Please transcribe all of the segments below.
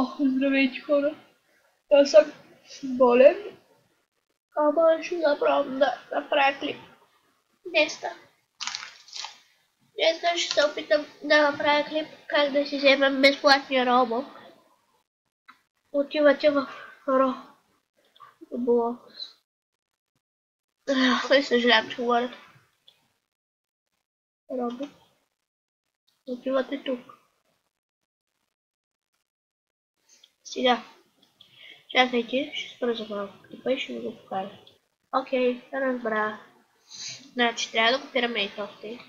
Здравейте хора! Аз съм болен, ама ще направим да направя клип. Днеска ще се опитам да направя клип как да си вземем безплатния робот. Отивате в Roblox. Не съжалявам, че говоря. Робот. Отивате тук. Сега. Чакайте, ще спра за малко клипа и ще ви го покажа. Окей, разбра. Значи трябва да копираме и този.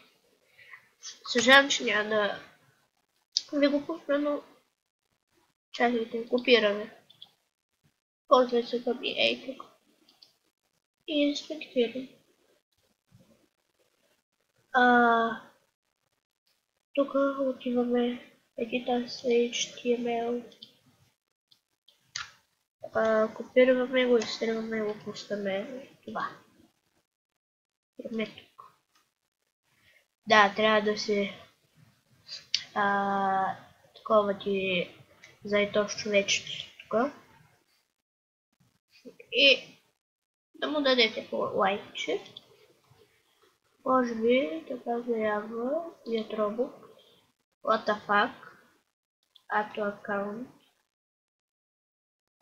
Съжалявам, че няма да ви го пусна, но чакайте, копираме. Ползвай се към EA тук. И инспектирам. Тук отиваме edit с HTML. Копираме го, изтриваме го, пускаме това. Имаме тук. Да, трябва да се такова ти заедош човечето тук. И да му дадете по лайкче. Може би така заявва Ятробок. What the fuck? Ато аккаунт.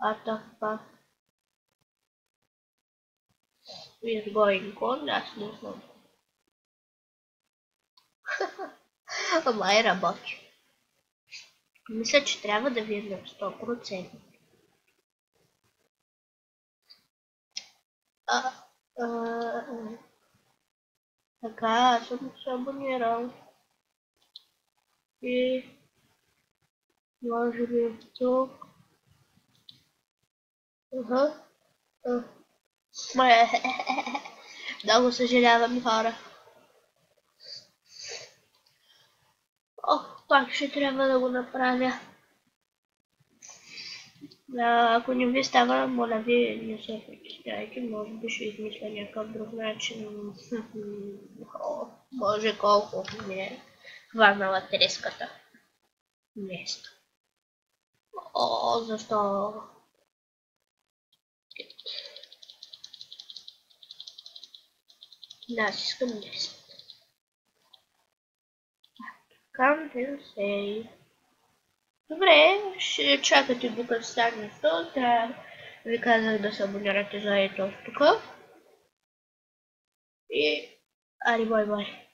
What the fuck is going on? Аз не знам. Ама работи. Мисля, че трябва да ви е на 100%. Така, аз съм се абонирал. И може би тук. Много съжалявам, хора. Пак ще трябва да го направя. Ако не ви става, моля ви, не се притеснявайте, може би ще измисля някакъв друг начин. Може колко ми е хванала треската. Нещо. Защо? Да, аз искам 10. Compensate. Добре, ще чакате докато стане 100. Трябва ви казах да се абонирате за ето тук. И ари бой бой.